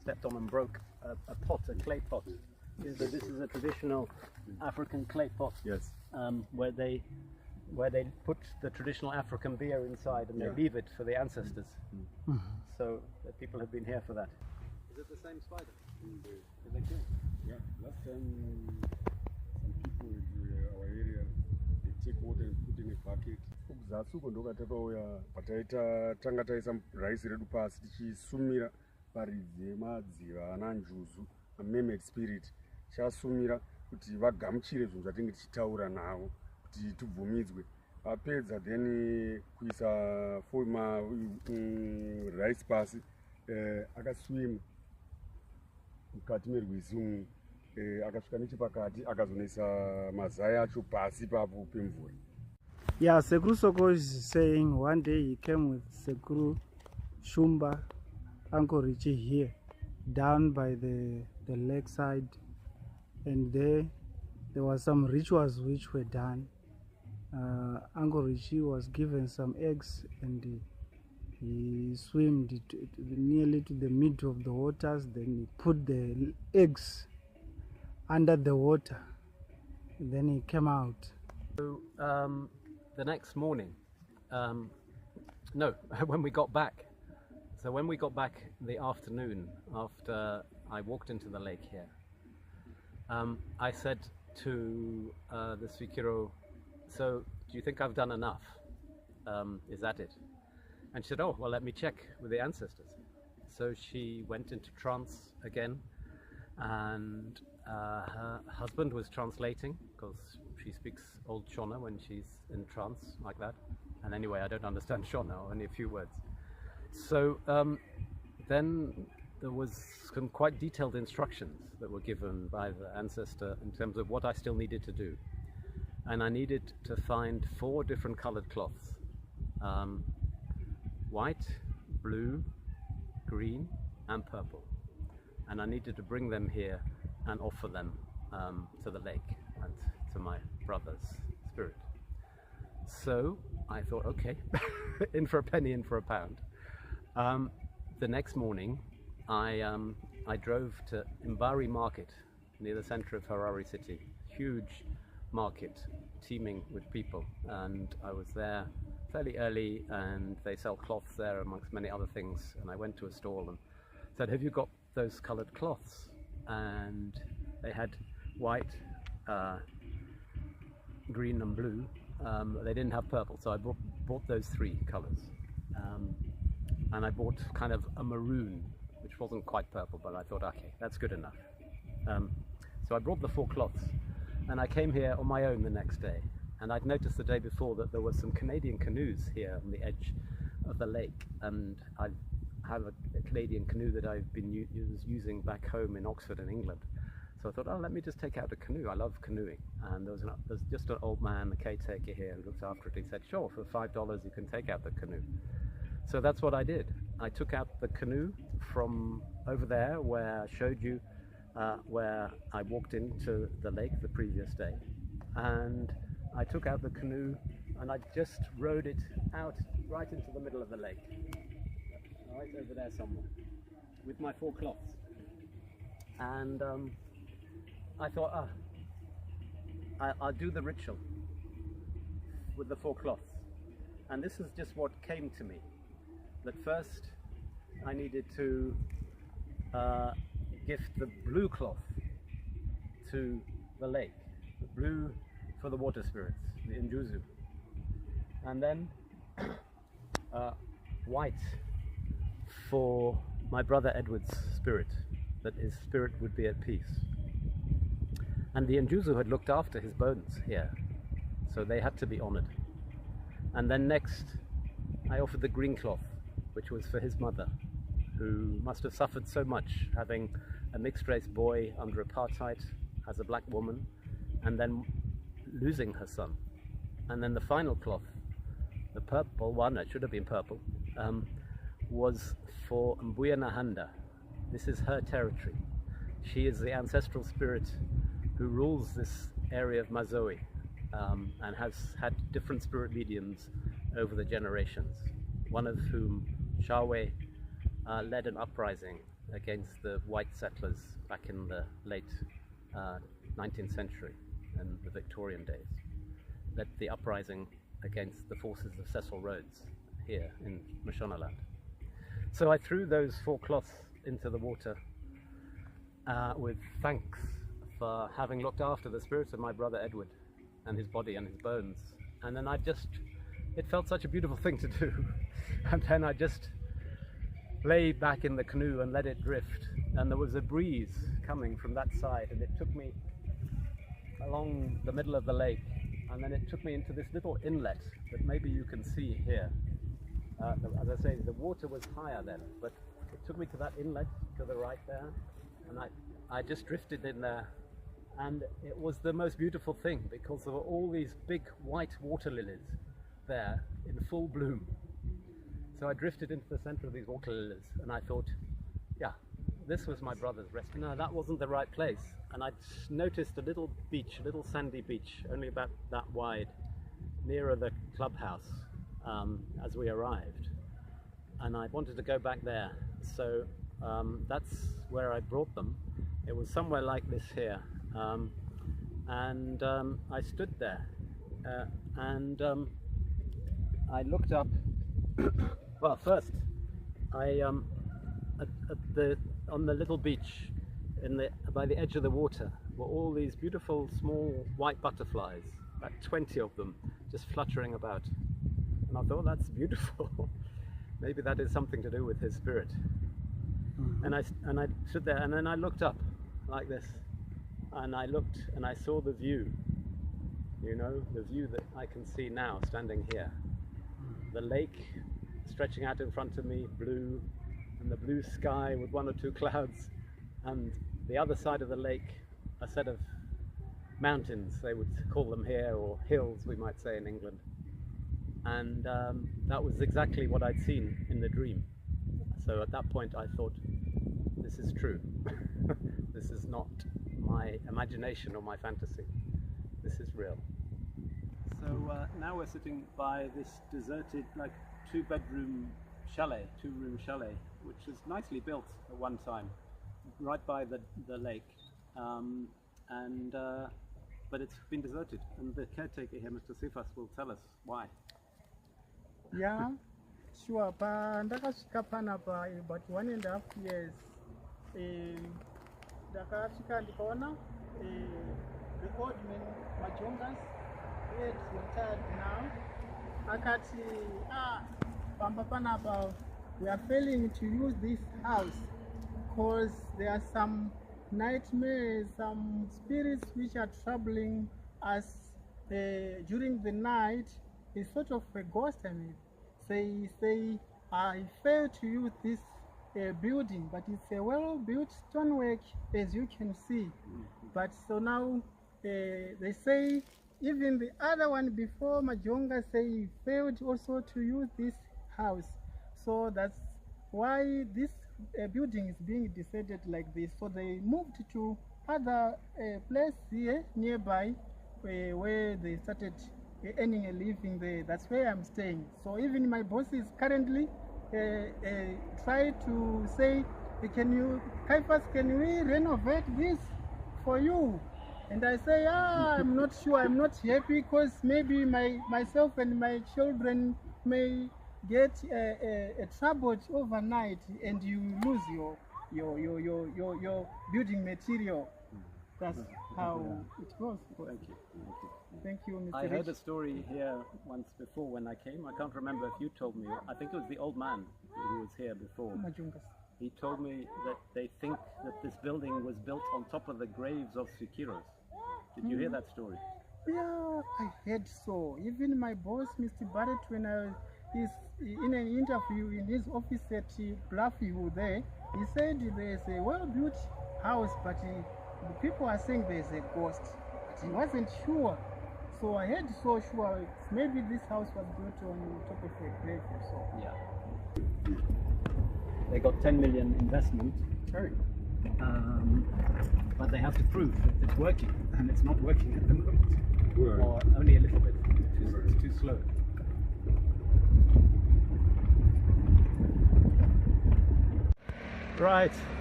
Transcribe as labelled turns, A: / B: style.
A: stepped on and broke a pot, a clay pot. This is a traditional African clay pot.
B: Yes.
A: Where they put the traditional African beer inside and they leave it for the ancestors. So the people have been here for that. Is it the same spider? Did they kill?
B: Yeah, last time some people in our area, they take water and put in a bucket. Kuzatsuko ndoka takauya tanga taisa raisi redu pasi tichisumira paridzi yemadziva ana njuzu, a mermaid spirit. Chasumira kuti vagamuchire zvinhu zvatinenge tichitaura navo kuti tibvumidzwe. Apedza then kuisa foma rice pasi akaswima mukati merwizi umu akasvika nechepakati akazonesa mazai acho pasi papo pemvura.
C: Yeah, Sekuru Soko is saying one day he came with Sekuru Shumba, Uncle Richie here, down by the lakeside, and there was some rituals which were done. Uncle Richie was given some eggs and he swam nearly to the middle of the waters. Then he put the eggs under the water and then he came out.
A: So the next morning, no, when we got back. So when we got back in the afternoon after I walked into the lake here, I said to the Swikiro, so do you think I've done enough? Is that it? And she said, oh, well, let me check with the ancestors. So she went into trance again, and her husband was translating because she speaks old Shona when she's in trance like that. And anyway, I don't understand Shona, only a few words. So then there was some quite detailed instructions that were given by the ancestor in terms of what I still needed to do. And I needed to find 4 different colored cloths. White, blue, green and purple. And I needed to bring them here and offer them to the lake and to my brother's spirit. So I thought, okay, in for a penny, in for a pound. The next morning, I drove to Mbari Market near the center of Harare city. Huge market, teeming with people, and I was there fairly early, and they sell cloths there amongst many other things. And I went to a stall and said, have you got those colored cloths? And they had white, green and blue. They didn't have purple, so I bought those 3 colors. And I bought kind of a maroon, which wasn't quite purple, but I thought, okay, that's good enough. So I brought the 4 cloths, and I came here on my own the next day. And I'd noticed the day before that there were some Canadian canoes here on the edge of the lake, and I have a Canadian canoe that I've been using back home in Oxford in England. So I thought, oh, let me just take out a canoe. I love canoeing. And there's just an old man, a caretaker here, who looked after it. He said, sure, for $5 you can take out the canoe. So that's what I did. I took out the canoe from over there where I showed you where I walked into the lake the previous day. And I took out the canoe and I just rowed it out right into the middle of the lake. Right over there somewhere, with my 4 cloths. And I thought, I'll do the ritual with the 4 cloths. And this is just what came to me. That first I needed to gift the blue cloth to the lake, the blue for the water spirits, the Njuzu, and then white for my brother Edward's spirit, that his spirit would be at peace. And the Njuzu had looked after his bones here, so they had to be honored. And then next I offered the green cloth, which was for his mother, who must have suffered so much, having a mixed-race boy under apartheid as a black woman, and then losing her son. And then the final cloth, the purple one, it should have been purple, was for Mbuya Nahanda. This is her territory. She is the ancestral spirit who rules this area of Mazoe, and has had different spirit mediums over the generations, one of whom, Shawe, led an uprising against the white settlers back in the late 19th century and the Victorian days. Led the uprising against the forces of Cecil Rhodes here in Mashonaland. So I threw those 4 cloths into the water with thanks for having looked after the spirits of my brother Edward and his body and his bones. And then it felt such a beautiful thing to do. And then I just lay back in the canoe and let it drift. And there was a breeze coming from that side, and it took me along the middle of the lake, and then it took me into this little inlet that maybe you can see here. As I say, the water was higher then, but it took me to that inlet to the right there, and I just drifted in there, and it was the most beautiful thing because there were all these big white water lilies there in full bloom. So I drifted into the center of these water lilies, and I thought, yeah, this was my brother's rescue. No, that wasn't the right place. And I noticed a little beach, a little sandy beach, only about that wide, nearer the clubhouse as we arrived. And I wanted to go back there. So that's where I brought them. It was somewhere like this here. I stood there and I looked up. Well, first, on the little beach, by the edge of the water, were all these beautiful small white butterflies, about 20 of them, just fluttering about. And I thought, that's beautiful. Maybe that is something to do with his spirit. Mm-hmm. And I stood there, and then I looked up like this, and I looked, and I saw the view. You know, the view that I can see now, standing here. The lake stretching out in front of me, blue, and the blue sky with 1 or 2 clouds, and the other side of the lake, a set of mountains, they would call them here, or hills we might say in England. And that was exactly what I'd seen in the dream. So at that point I thought, this is true. This is not my imagination or my fantasy. This is real. So now we're sitting by this deserted, like, 2-bedroom chalet, 2-room chalet, which was nicely built at one time, right by the lake, but it's been deserted, and the caretaker here, Mr. Sifas, will tell us why.
C: Yeah, sure. Ndakasvika panapa about 1.5 years. Ndakasvika ndikaona the old man Majongas, who is retired now, akati pamba panapa we are failing to use this house because there are some nightmares, some spirits which are troubling us during the night. It's sort of a ghost. I mean, say I failed to use this building, but it's a well-built stonework, as you can see. But so now they say even the other one before Majonga say he failed also to use this house. So that's why this building is being deserted like this. So they moved to other place here nearby where they started earning a living there. That's where I'm staying. So even my boss is currently try to say, Caiphas, can we renovate this for you? And I say, I'm not sure, I'm not happy because maybe myself and my children may get troubled overnight and you lose your building material. That's how it goes.
A: Thank you.
C: Thank you, Mr.
A: I heard a story here once before when I came. I can't remember if you told me. I think it was the old man who was here before. He told me that they think that this building was built on top of the graves of Sikiros. Did you hear that story?
C: Yeah, I heard so. Even my boss, Mr. Barrett, when he's in an interview in his office at Bluffview there, he said there's a well-built house, but the people are saying there's a ghost. But he wasn't sure. So I heard so sure maybe this house was built on top of a grave or so.
A: Yeah. They got 10 million investment.
C: Sorry.
A: But they have to prove that it's working, and it's not working at the moment.
B: Right.
A: Or only a little bit. It's too slow. Right.